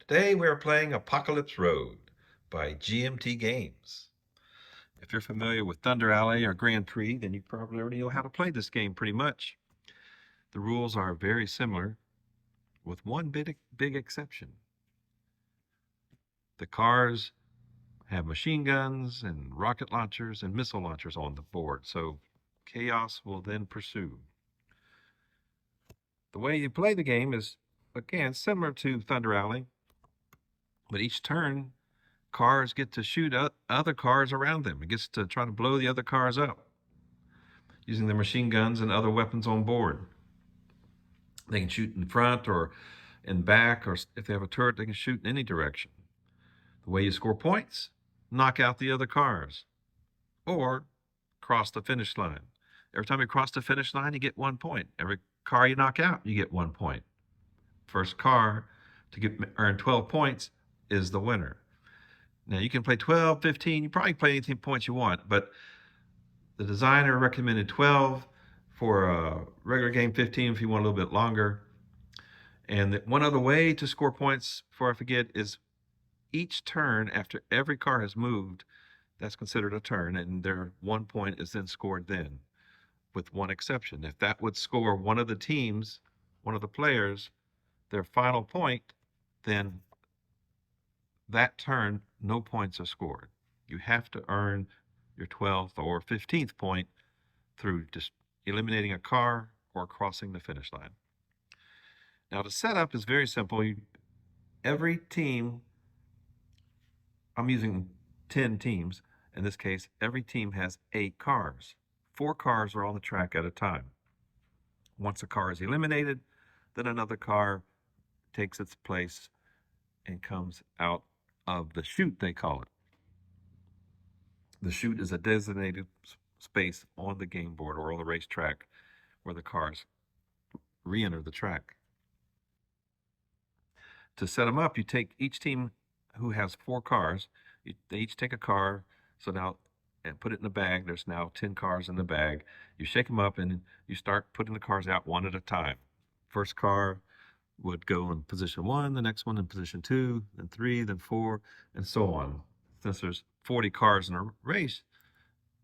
Today we are playing Apocalypse Road by GMT Games. If you're familiar with Thunder Alley or Grand Prix, then you probably already know how to play this game pretty much. The rules are very similar, with one big exception. The cars have machine guns and rocket launchers and missile launchers on the board, so chaos will then pursue. The way you play the game is, again, similar to Thunder Alley, but each turn cars get to shoot other cars around them. It gets to try to blow the other cars up using their machine guns and other weapons on board. They can shoot in front or in back, or if they have a turret, they can shoot in any direction. The way you score points, knock out the other cars or cross the finish line. Every time you cross the finish line, you get 1 point. Every car you knock out, you get 1 point. First car to earn 12 points is the winner. Now, you can play 12, 15, you probably play any points you want, but the designer recommended 12 for a regular game, 15 if you want a little bit longer. And one other way to score points, before I forget, is each turn after every car has moved, that's considered a turn, and their 1 point is then scored then, with one exception. If that would score one of the teams, one of the players, their final point, then that turn, no points are scored. You have to earn your 12th or 15th point through just eliminating a car or crossing the finish line. Now, the setup is very simple. Every team, I'm using 10 teams. In this case, every team has 8 cars. 4 cars are on the track at a time. Once a car is eliminated, then another car takes its place and comes out of the chute, they call it. The chute is a designated space on the game board or on the racetrack where the cars re-enter the track. To set them up, you take each team who has 4 cars, they each take a car, so now, and put it in a bag. There's now 10 cars in the bag. You shake them up and you start putting the cars out one at a time. First car would go in position 1, the next one in position 2, then 3, then 4, and so on. Since there's 40 cars in a race,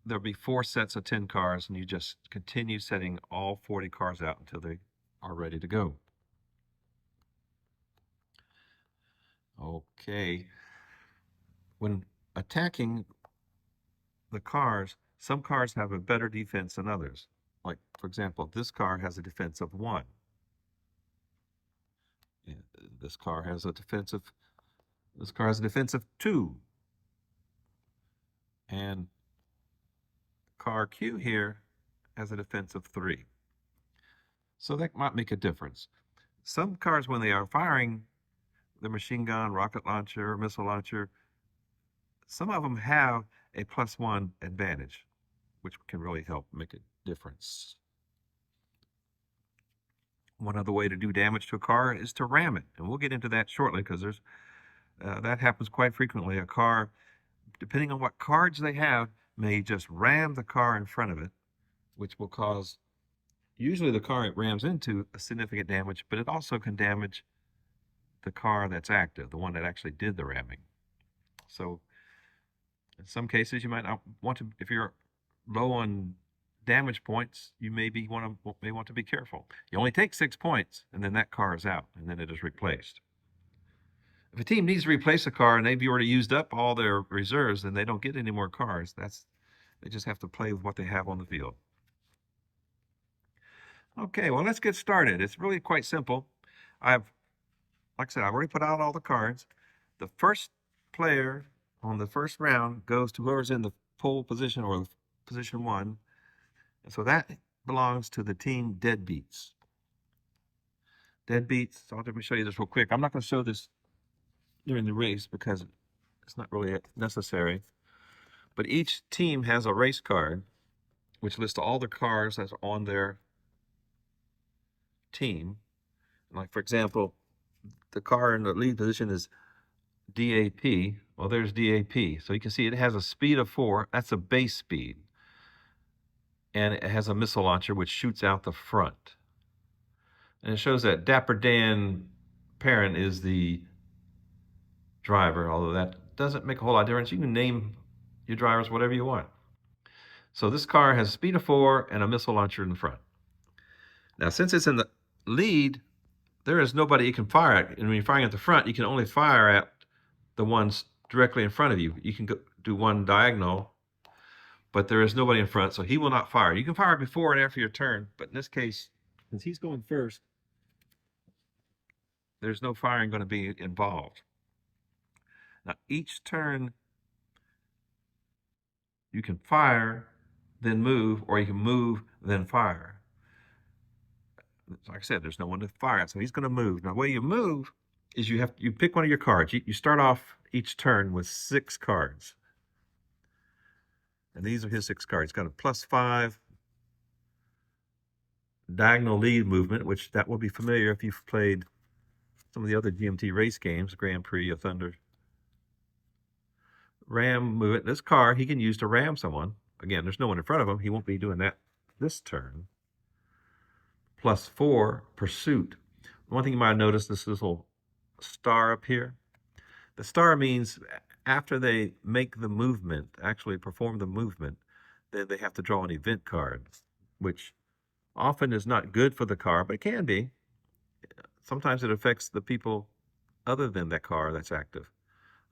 there'll be 4 sets of 10 cars, and you just continue setting all 40 cars out until they are ready to go. Okay. When attacking the cars, some cars have a better defense than others. Like, for example, this car has a defense of 1. This car has a defense of 2. And car Q here has a defense of 3. So that might make a difference. Some cars, when they are firing the machine gun, rocket launcher, missile launcher, some of them have a +1 advantage, which can really help make a difference. One other way to do damage to a car is to ram it, and we'll get into that shortly because that happens quite frequently. A car, depending on what cards they have, may just ram the car in front of it, which will cause, usually the car it rams into, a significant damage, but it also can damage the car that's active, the one that actually did the ramming. So in some cases, you might not want to, if you're low on damage points, you may want to be careful. You only take 6 points, and then that car is out, and then it is replaced. If a team needs to replace a car and they've already used up all their reserves, then they don't get any more cars. They just have to play with what they have on the field. Okay, well, let's get started. It's really quite simple. Like I said, I've already put out all the cards. The first player on the first round goes to whoever's in the pole position or position 1. And so that belongs to the team Deadbeats. Deadbeats, so let me show you this real quick. I'm not going to show this during the race because it's not really necessary. But each team has a race card which lists all the cars that's on their team. Like, for example, the car in the lead position is DAP. Well, there's DAP. So you can see it has a speed of 4. That's a base speed. And it has a missile launcher which shoots out the front. And it shows that Dapper Dan Perrin is the driver, although that doesn't make a whole lot of difference. You can name your drivers whatever you want. So this car has a speed of 4 and a missile launcher in the front. Now, since it's in the lead, there is nobody you can fire at. And when you're firing at the front, you can only fire at the ones directly in front of you. You can do one diagonal, but there is nobody in front, so he will not fire. You can fire before and after your turn, but in this case, since he's going first, there's no firing going to be involved. Now, each turn, you can fire, then move, or you can move, then fire. Like I said, there's no one to fire at, so he's going to move. Now, the way you move is you pick one of your cards. You start off each turn with 6 cards. And these are his 6 cards. He's got a +5 diagonal lead movement, which that will be familiar if you've played some of the other GMT race games, Grand Prix or Thunder. Ram movement. This car he can use to ram someone. Again, there's no one in front of him. He won't be doing that this turn. +4 pursuit. One thing you might notice, this little star up here. The star means after they make the movement, actually perform the movement, then they have to draw an event card, which often is not good for the car, but it can be. Sometimes it affects the people other than that car that's active.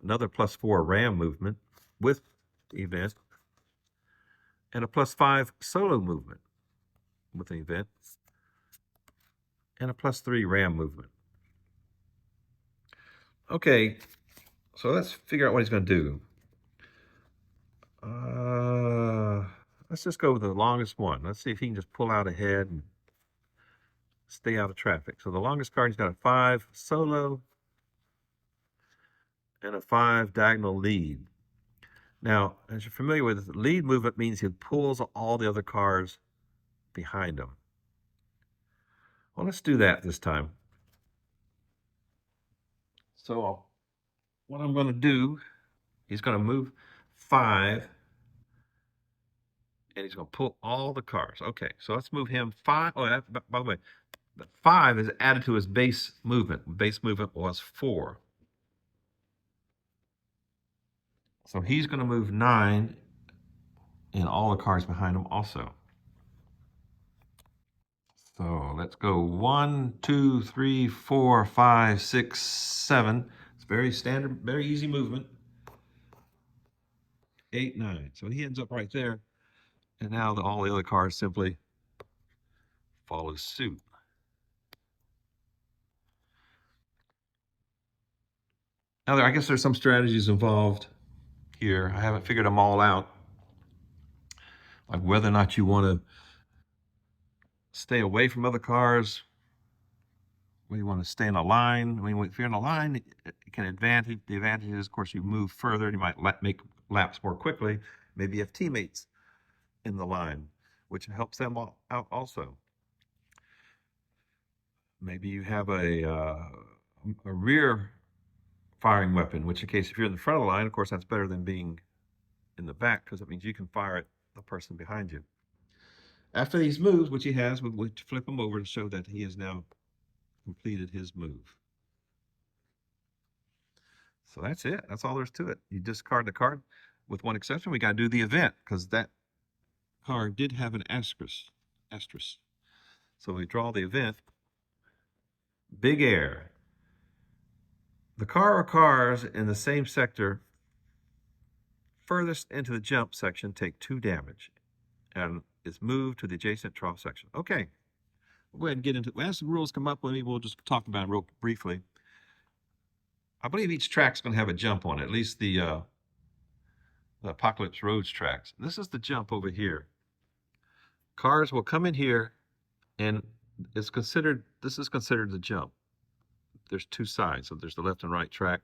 Another +4 ram movement with event, and a +5 solo movement with an event, and a +3 ram movement. Okay, so let's figure out what he's going to do. Let's just go with the longest one. Let's see if he can just pull out ahead and stay out of traffic. So the longest card, he's got a 5 solo and a 5 diagonal lead. Now, as you're familiar with, lead movement means he pulls all the other cars behind him. Well, let's do that this time. So what I'm going to do, he's going to move 5, and he's going to pull all the cars. Okay, so let's move him 5. Oh, by the way, the 5 is added to his base movement. Base movement was 4. So he's going to move 9 and all the cars behind him also. So let's go 1, 2, 3, 4, 5, 6, 7. It's very standard, very easy movement. 8, 9. So he ends up right there. And now all the other cars simply follow suit. Now, I guess there's some strategies involved here. I haven't figured them all out. Like whether or not you want to stay away from other cars, whether you want to stay in a line. I mean, if you're in a line, it can advantage. The advantage is, of course, you move further. You might make laps more quickly. Maybe you have teammates in the line, which helps them out also. Maybe you have a rear firing weapon, in which case, if you're in the front of the line, of course, that's better than being in the back, because it means you can fire at the person behind you. After these moves, which he has, we'll flip him over to show that he has now completed his move. So that's it. That's all there's to it. You discard the card, with one exception. We got to do the event, because that card did have an asterisk. So we draw the event. Big air. The car or cars in the same sector furthest into the jump section take 2 damage and is moved to the adjacent trough section. Okay, we'll go ahead and get into it. As the rules come up, we'll just talk about it real briefly. I believe each track's going to have a jump on it, at least the Apocalypse Roads tracks. This is the jump over here. Cars will come in here, and this is considered the jump. There's 2 sides, so there's the left and right track.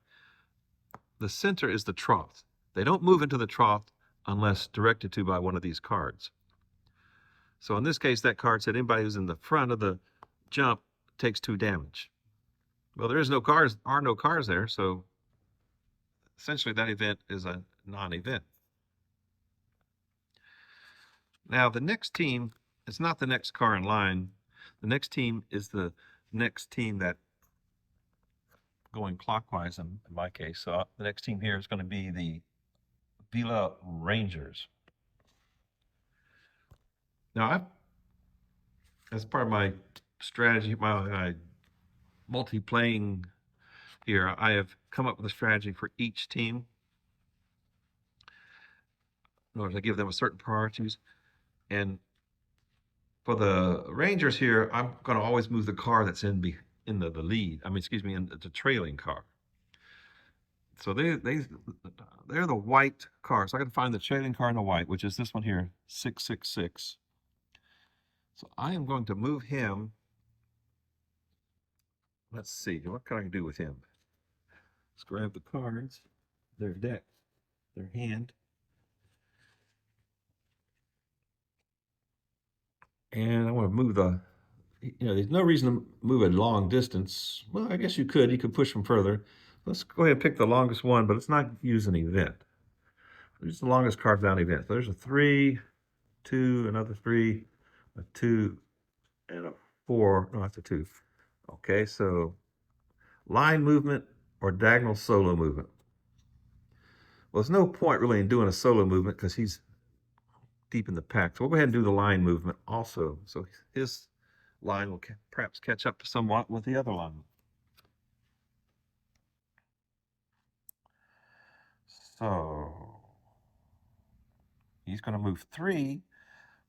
The center is the trough. They don't move into the trough unless directed to by one of these cards. So in this case, that card said anybody who's in the front of the jump takes 2 damage. Well, there are no cars there, so essentially that event is a non-event. Now the next team is not the next car in line. The next team is the next team that going clockwise in my case. So the next team here is going to be the Vila Rangers. Now, as part of my strategy, my multi-playing here, I have come up with a strategy for each team. In order to give them a certain priorities. And for the Rangers here, I'm going to always move the car that's in the lead. I mean, excuse me, in the trailing car. So they're the white car. So I got to find the trailing car in the white, which is this one here, 666. So I am going to move him. Let's see, what can I do with him? Let's grab the cards, their deck, their hand. And I want to move there's no reason to move a long distance. Well, I guess you could push them further. Let's go ahead and pick the longest one, but let's not use an event. Use the longest card without event. So there's a 3, 2, another 3, a 2, and a 4. No, that's a 2. Okay, so line movement or diagonal solo movement. Well, there's no point really in doing a solo movement because he's deep in the pack. So we'll go ahead and do the line movement also. So his line will perhaps catch up somewhat with the other line. So he's going to move 3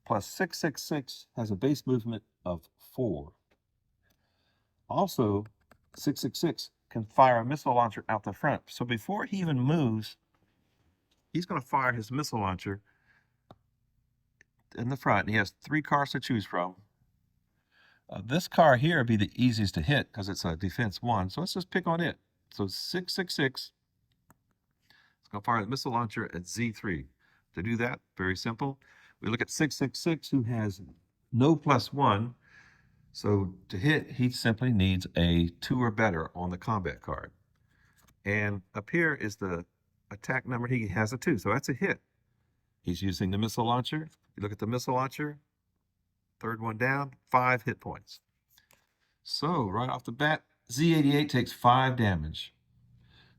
plus 666 has a base movement of 4. Also, 666 can fire a missile launcher out the front. So before he even moves, he's going to fire his missile launcher in the front. He has 3 cars to choose from. This car here would be the easiest to hit because it's a defense 1. So let's just pick on it. So 666 is going to fire the missile launcher at Z3. To do that, very simple. We look at 666, who has no +1. So to hit, he simply needs a 2 or better on the combat card. And up here is the attack number. He has a 2, so that's a hit. He's using the missile launcher. You look at the missile launcher, third one down, 5 hit points. So right off the bat, Z88 takes 5 damage.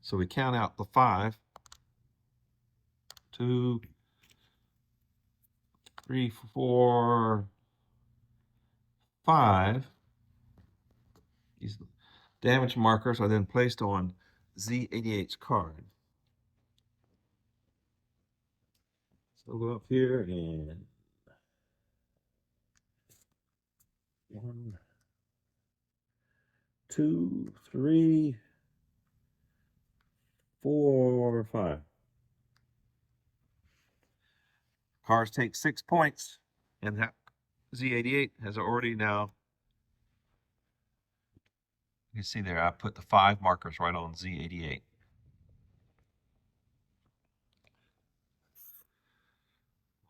So we count out the 5. 2, 3, 4, 5. These damage markers are then placed on Z88's card. So we'll go up here and 1, 2, 3, 4, 5. Cars take 6 points, and that Z88 has already now. You can see there, I put the 5 markers right on Z88.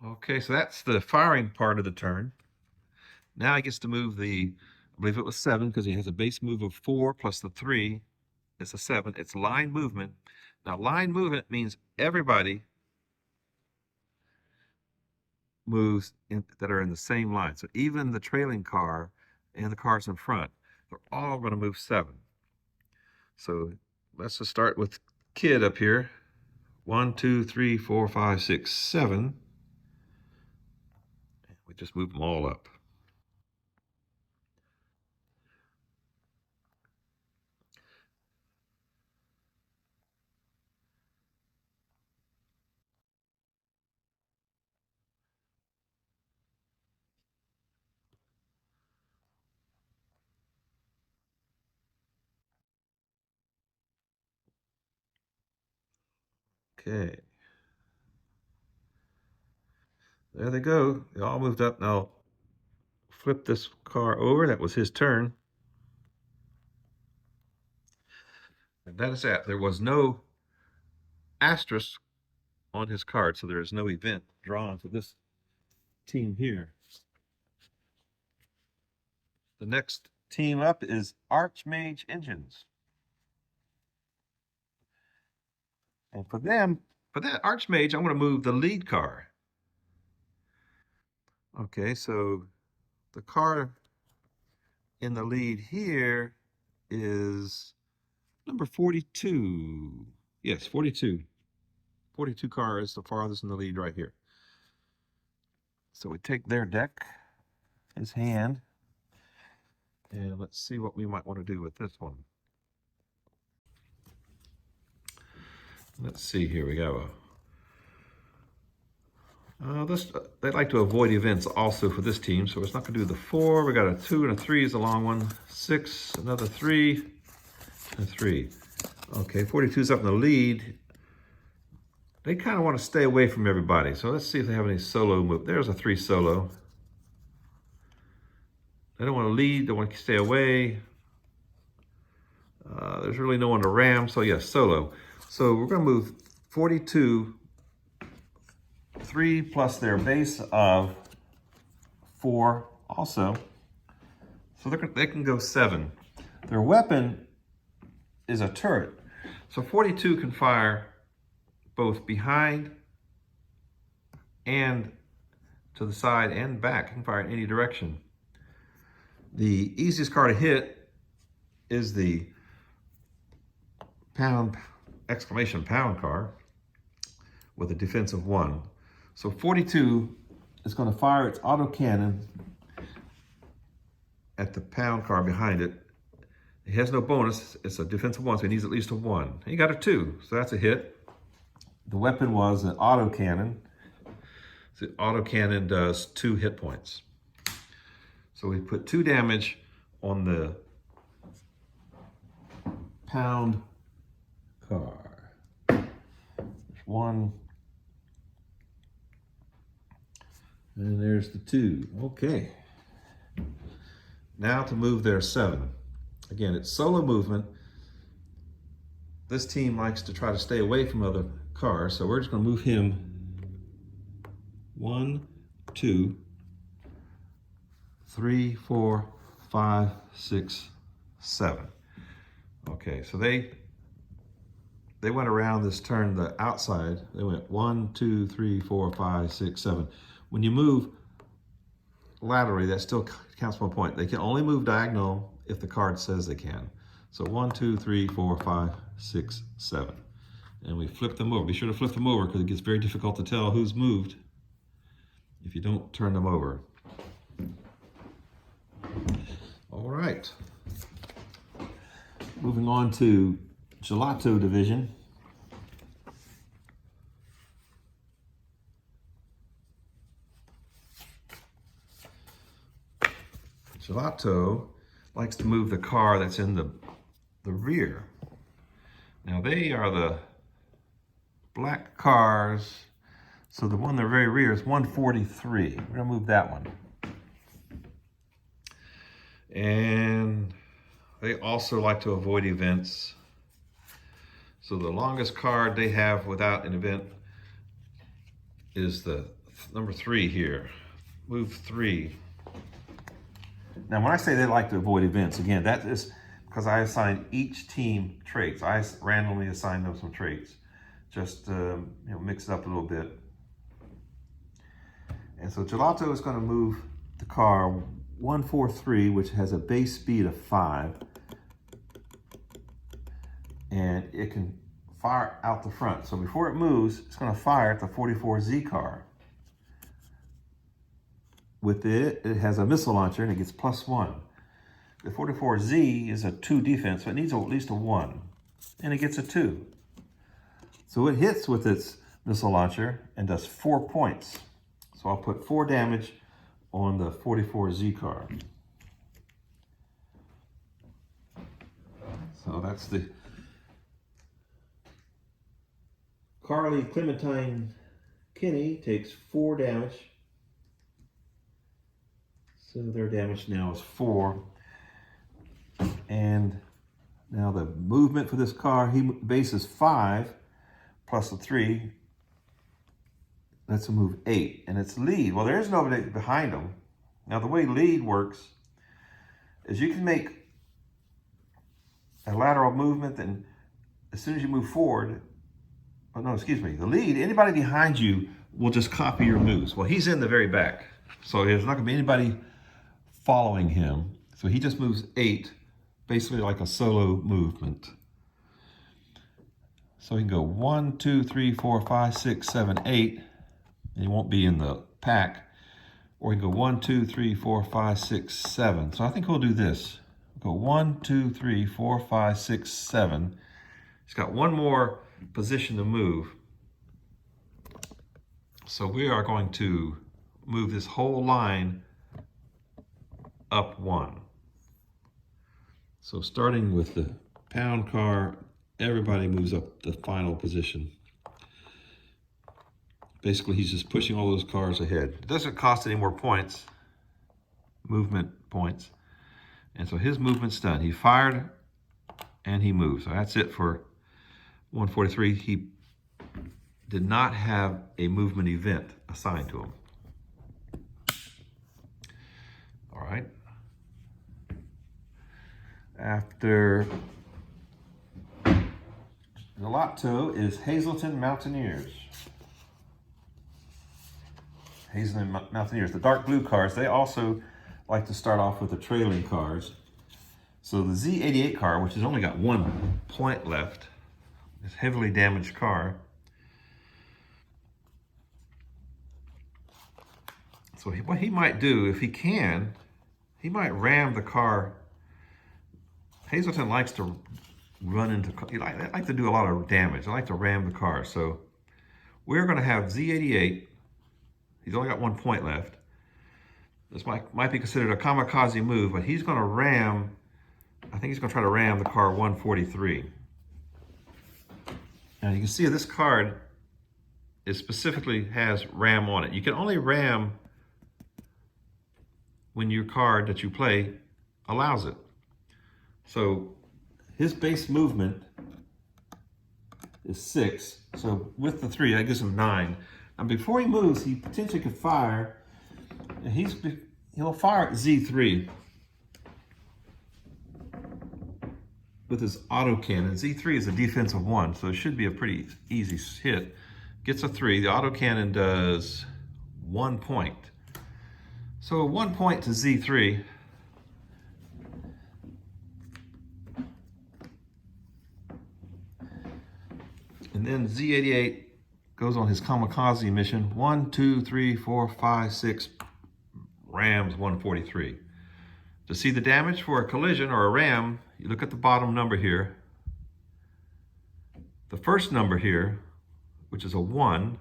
Okay, so that's the firing part of the turn. Now he gets to move I believe it was 7, because he has a base move of 4 plus the 3. It's a 7. It's line movement. Now, line movement means everybody moves that are in the same line. So even the trailing car and the cars in front, they're all going to move 7. So let's just start with Kid up here. 1, 2, 3, 4, 5, 6, 7. We just move them all up. Okay. There they go. They all moved up. Now flip this car over. That was his turn. And that is that. There was no asterisk on his card, so there is no event drawn for this team here. The next team up is Archmage Engines. And for that Archmage, I'm going to move the lead car. Okay, so the car in the lead here is number 42. Yes, 42. 42 car is the farthest in the lead right here. So we take their deck, his hand, and let's see what we might want to do with this one. Let's see here. We got they like to avoid events also for this team, so it's not going to do the 4. We got a 2 and a 3 is a long one. 6, another 3, and 3. Okay, 42's up in the lead. They kind of want to stay away from everybody, so let's see if they have any solo move. There's a 3 solo. They don't want to lead, they want to stay away. There's really no one to ram, so yes, solo. So we're going to move 42, 3 plus their base of 4 also. So they can go 7. Their weapon is a turret. So 42 can fire both behind and to the side and back. It can fire in any direction. The easiest car to hit is the pound car with a defense of 1. So 42 is going to fire its autocannon at the pound car behind it. It has no bonus. It's a defense of 1, so it needs at least a 1. He got a 2, so that's a hit. The weapon was an autocannon. So the autocannon does 2 hit points. So we put 2 damage on the pound car. There's 1. And there's the 2. Okay. Now to move their 7. Again, it's solo movement. This team likes to try to stay away from other cars, so we're just going to move him 1, 2, 3, 4, 5, 6, 7. Okay, so they went around this turn, the outside. They went 1, 2, 3, 4, 5, 6, 7. When you move laterally, that still counts 1 point. They can only move diagonal if the card says they can. So 1, 2, 3, 4, 5, 6, 7. And we flip them over. Be sure to flip them over because it gets very difficult to tell who's moved if you don't turn them over. All right. Moving on to Gelato division. Gelato likes to move the car that's in the rear. Now they are the black cars, so the one in the very rear is 143. We're gonna move that one. And they also like to avoid events. So the longest card they have without an event is the number 3 here. Move 3. Now, when I say they like to avoid events, again, that is because I assign each team traits. I randomly assign them some traits, just mix it up a little bit. And so Gelato is going to move the car 143, which has a base speed of 5, and it can fire out the front. So before it moves, it's going to fire at the 44Z car. With it has a missile launcher and it gets +1. The 44Z is a 2 defense, so it needs at least a 1. And it gets a 2. So it hits with its missile launcher and does 4 points. So I'll put 4 damage on the 44Z car. So that's the Carly Clementine Kinney takes 4 damage. So their damage now is 4. And now the movement for this car, base is 5 plus a 3. That's a move 8. And it's lead. Well, there is nobody behind them. Now the way lead works is you can make a lateral movement, and as soon as you move forward, the lead, anybody behind you will just copy your moves. Well, he's in the very back, so there's not gonna be anybody following him. So he just moves 8, basically like a solo movement. So he can go 1, 2, 3, 4, 5, 6, 7, 8. And he won't be in the pack. Or he can go 1, 2, 3, 4, 5, 6, 7. So I think we'll do this. Go 1, 2, 3, 4, 5, 6, 7. He's got one more position to move. So we are going to move this whole line up 1. So starting with the pound car, everybody moves up the final position. Basically, he's just pushing all those cars ahead. It doesn't cost any more points, movement points. And so his movement's done. He fired and he moved. So that's it for 143. He did not have a movement event assigned to him. All right. After Gelato is Hazleton Mountaineers. Hazleton Mountaineers, the dark blue cars, they also like to start off with the trailing cars. So the Z88 car, which has only got 1 point left, this heavily damaged car. So what he might do, if he can, he might ram the car. Hazleton likes to run into, they like to do a lot of damage. They like to ram the car. So we're going to have Z88. He's only got 1 point left. This might be considered a kamikaze move, but he's going to ram, I think he's going to try to ram the car 143. Now you can see this card, it specifically has ram on it. You can only ram when your card that you play allows it. So his base movement is 6. So with the 3, that gives him 9. And before he moves, he potentially could fire. And he'll fire at Z3 with his autocannon. Z3 is a defensive 1, so it should be a pretty easy hit. Gets a 3. The autocannon does 1 point. So 1 point to Z3. And then Z88 goes on his kamikaze mission. 1, 2, 3, 4, 5, 6, rams 143. To see the damage for a collision or a ram, you look at the bottom number here. The first number here, which is a 1,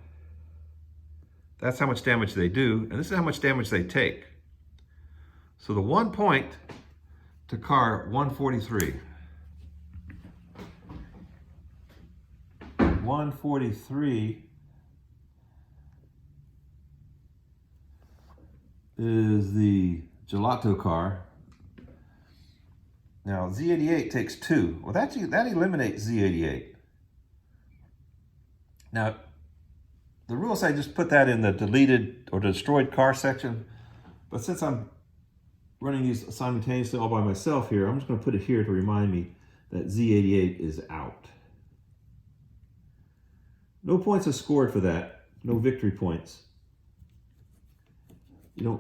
that's how much damage they do, and this is how much damage they take. So the 1 point to car 143. 143 is the Gelato car. Now Z88 takes 2. Well, that eliminates Z88. Now, the rule say just put that in the deleted or destroyed car section, but since I'm running these simultaneously all by myself here, I'm just going to put it here to remind me that Z88 is out. No points are scored for that. No victory points. The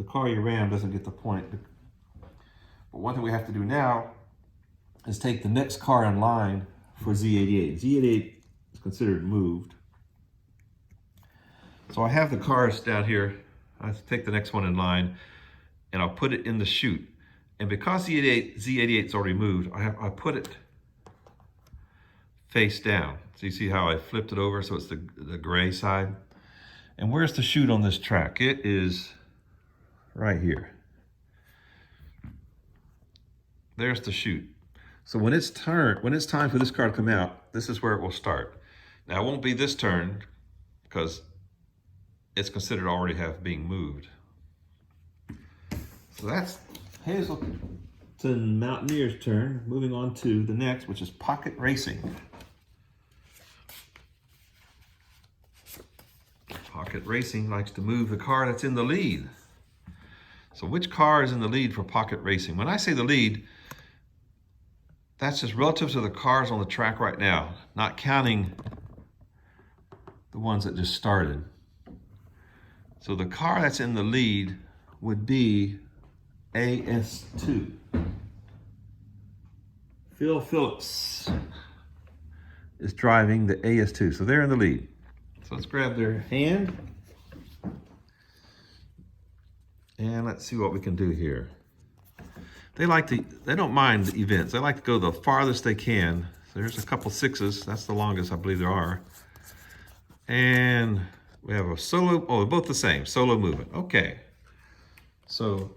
car you ram doesn't get the point. But one thing we have to do now is take the next car in line for Z88. Z88 is considered moved. So I have the cars down here. I have to take the next one in line and I'll put it in the chute. And because Z88 is already moved, I put it face down. So you see how I flipped it over so it's the gray side? And where's the chute on this track? It is right here. There's the chute. So when it's time for this car to come out, this is where it will start. Now it won't be this turn because it's considered already being moved. So that's Hazleton Mountaineers' turn. Moving on to the next, which is Pocket Racing. Pocket Racing likes to move the car that's in the lead. So which car is in the lead for Pocket Racing? When I say the lead, that's just relative to the cars on the track right now, not counting the ones that just started. So the car that's in the lead would be AS2. Phil Phillips is driving the AS2. So they're in the lead. So let's grab their hand. And let's see what we can do here. They don't mind the events. They like to go the farthest they can. So there's a couple sixes. That's the longest I believe there are. And we have a solo, oh, both the same, solo movement. Okay. So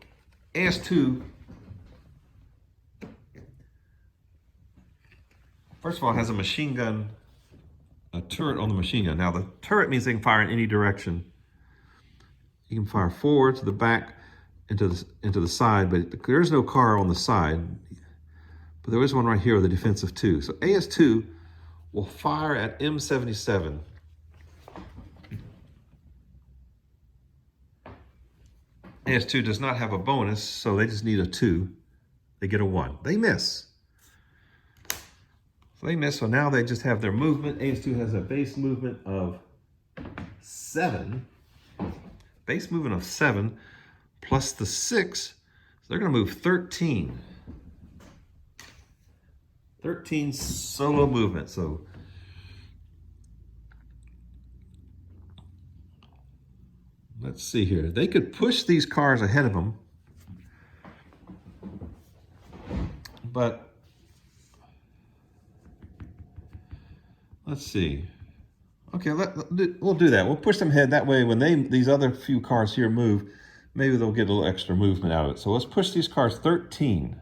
AS2, first of all, has a machine gun, a turret on the machine gun. Now the turret means they can fire in any direction. You can fire forward, to the back, into the side, but there is no car on the side. But there is one right here with a defensive 2. So AS2 will fire at M77. AS2 does not have a bonus, so they just need a 2. They get a 1. They miss. So they miss, so now they just have their movement. AS2 has a base movement of 7. Base movement of 7 plus the 6, so they're going to move 13. 13 solo movement. So let's see here. They could push these cars ahead of them, but let's see. Okay, we'll do that. We'll push them ahead. That way, when these other few cars here move, maybe they'll get a little extra movement out of it. So let's push these cars 13.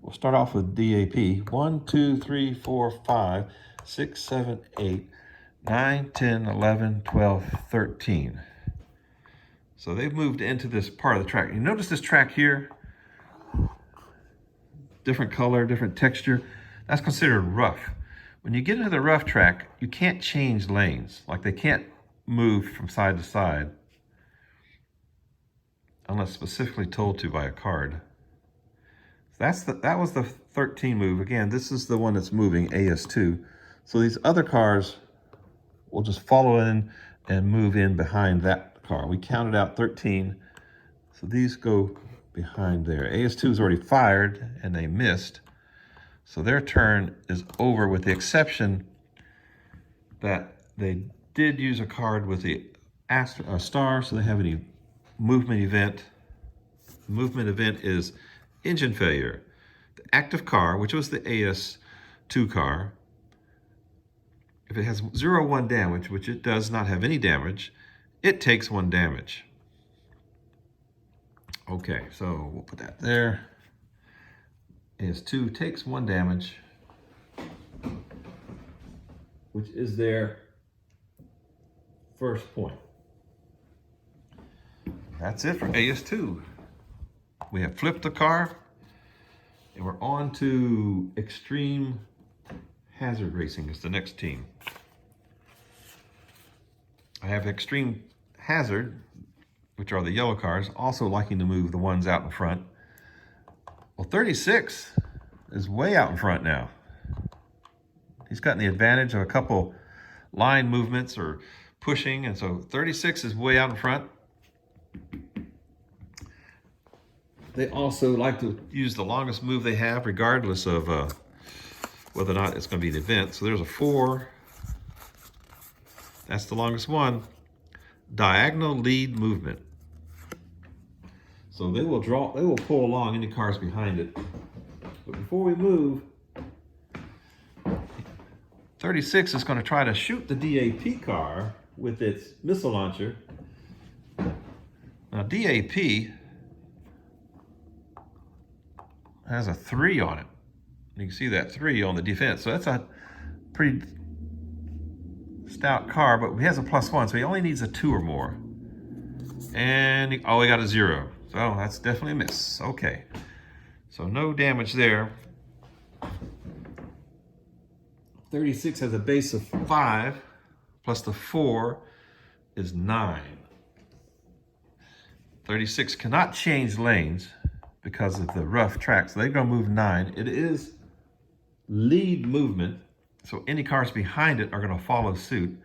We'll start off with DAP. 1, 2, 3, 4, 5, 6, 7, 8, 9, 10, 11, 12, 13. So they've moved into this part of the track. You notice this track here? Different color, different texture. That's considered rough. When you get into the rough track, you can't change lanes. Like they can't move from side to side unless specifically told to by a card. That was the 13 move. Again, this is the one that's moving, AS2. So these other cars will just follow in and move in behind that car. We counted out 13. So these go behind there. AS2 is already fired and they missed. So their turn is over, with the exception that they did use a card with the star, so they have any movement event. The movement event is engine failure. The active car, which was the AS2 car, if it has 0-1 damage, which it does not have any damage, it takes 1 damage. Okay, so we'll put that there. AS2 takes 1 damage, which is their first point. That's it for AS2. We have flipped the car, and we're on to Extreme Hazard Racing. It's the next team. I have Extreme Hazard, which are the yellow cars, also liking to move the ones out in front. Well, 36 is way out in front now. He's gotten the advantage of a couple line movements or pushing, and so 36 is way out in front. They also like to use the longest move they have, regardless of whether or not it's going to be an event. So there's a 4. That's the longest one. Diagonal lead movement. So they will pull along any cars behind it. But before we move, 36 is going to try to shoot the DAP car with its missile launcher. Now DAP has a 3 on it. You can see that 3 on the defense. So that's a pretty stout car, but he has a +1, so he only needs a 2 or more. And he got a 0. So that's definitely a miss. Okay. So no damage there. 36 has a base of 5, plus the 4 is 9. 36 cannot change lanes because of the rough track, so they're going to move 9. It is lead movement, so any cars behind it are going to follow suit.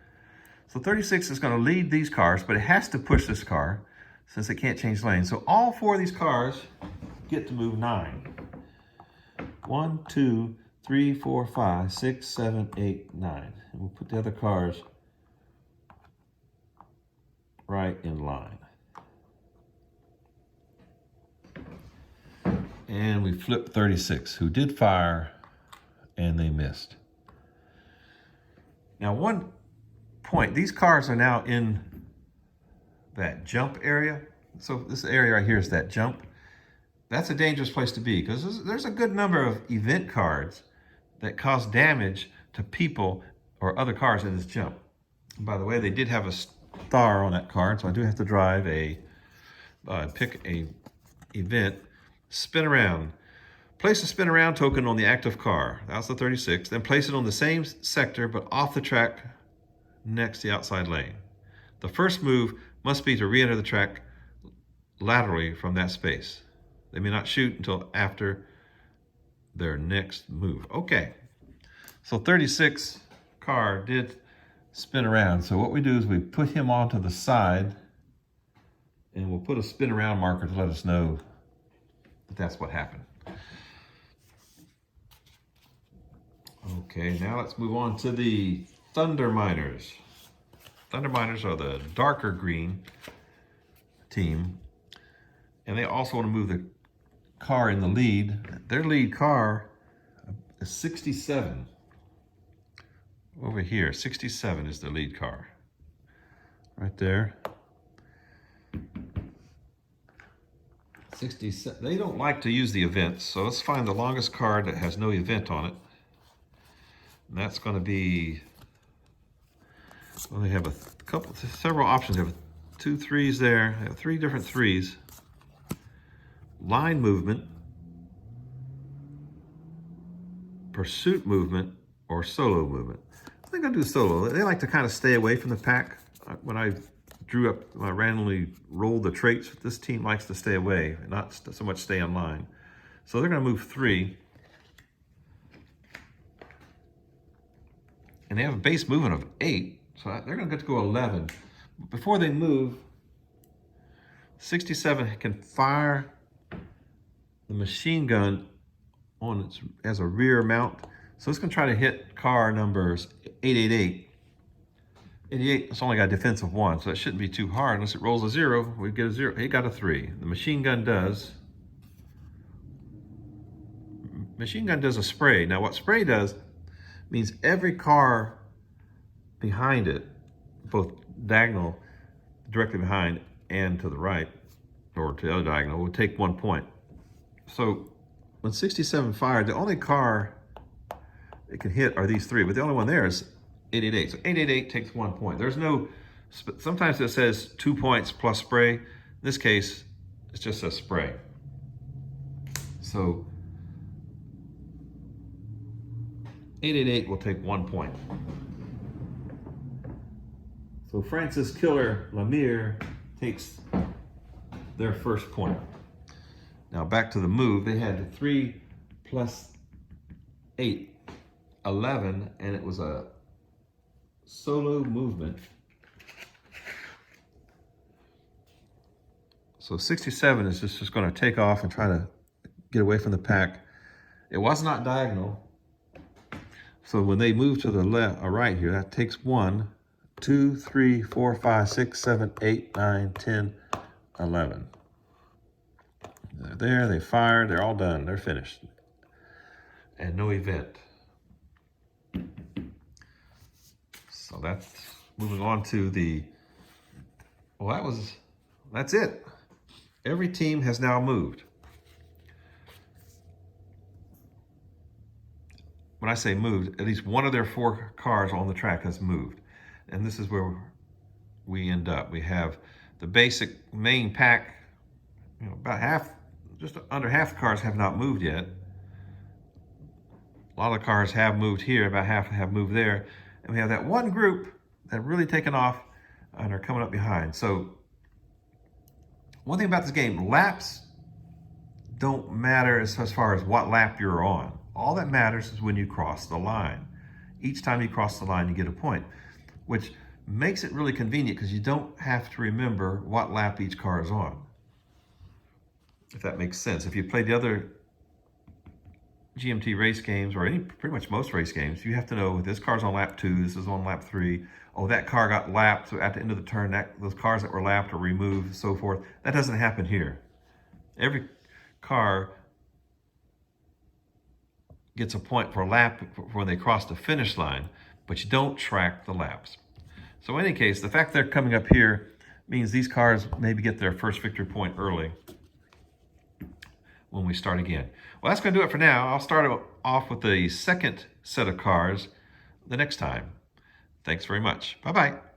So 36 is going to lead these cars, but it has to push this car since it can't change lanes. So all 4 of these cars get to move 9. 1, 2, 3, 4, 5, 6, 7, 8, 9. And we'll put the other cars right in line. And we flip 36, who did fire, and they missed. Now, one point, these cars are now in that jump area. So this area right here is that jump. That's a dangerous place to be because there's a good number of event cards that cause damage to people or other cars in this jump. And by the way, they did have a star on that card, so I do have to drive pick a event, spin around. Place a spin around token on the active car. That's the 36. Then place it on the same sector but off the track next to the outside lane. The first move must be to re-enter the track laterally from that space. They may not shoot until after their next move. Okay, so 36 car did spin around. So what we do is we put him onto the side and we'll put a spin around marker to let us know that that's what happened. Okay, now let's move on to the Thunder Miners. Thunder Miners are the darker green team, and they also want to move the car in the lead. Their lead car is 67. Over here, 67 is the lead car. Right there. 67. They don't like to use the events, so let's find the longest card that has no event on it. And that's going to be, well, they have several options. They have 2 3s there. They have 3 different 3s. Line movement, pursuit movement, or solo movement. I think I'll do solo. They like to kind of stay away from the pack. When I randomly rolled the traits, this team likes to stay away, not so much stay in line. So they're going to move 3. And they have a base movement of 8, so they're going to get to go 11. Before they move, 67 can fire the machine gun on its as a rear mount. So it's going to try to hit car numbers 888. 88, it's only got a defense of 1, so it shouldn't be too hard. Unless it rolls a 0, we get a 0. It got a 3. The machine gun does a spray. Now what spray does means every car behind it, both diagonal, directly behind and to the right, or to the other diagonal, will take 1 point. So when 67 fired, the only car it can hit are these 3, but the only one there is 888. So 888 takes 1 point. There's no, sometimes it says 2 points plus spray. In this case, it's just a spray. So 888 will take 1 point. So Francis Killer Lemire takes their first point. Now back to the move. They had 3 plus 8, 11, and it was a solo movement. So 67 is just going to take off and try to get away from the pack. It was not diagonal. So when they move to the left or right here, that takes 1, 2, 3, 4, 5, 6, 7, 8, 9, 10, 11. They're there, they fired, they're all done, they're finished. And no event. So that's moving on to the, well, that's it. Every team has now moved. When I say moved, at least one of their 4 cars on the track has moved. And this is where we end up. We have the basic main pack, about half, just under half the cars have not moved yet. A lot of the cars have moved here, about half have moved there. And we have that one group that have really taken off and are coming up behind. So one thing about this game, laps don't matter as far as what lap you're on. All that matters is when you cross the line. Each time you cross the line, you get a point, which makes it really convenient because you don't have to remember what lap each car is on. If that makes sense. If you play the other GMT race games, or pretty much most race games, you have to know this car's on lap 2, this is on lap 3. Oh, that car got lapped, so at the end of the turn, those cars that were lapped are removed, and so forth. That doesn't happen here. Every car gets a point per lap when they cross the finish line, but you don't track the laps. So in any case, the fact they're coming up here means these cars maybe get their first victory point early when we start again. Well, that's going to do it for now. I'll start off with the second set of cars the next time. Thanks very much. Bye-bye.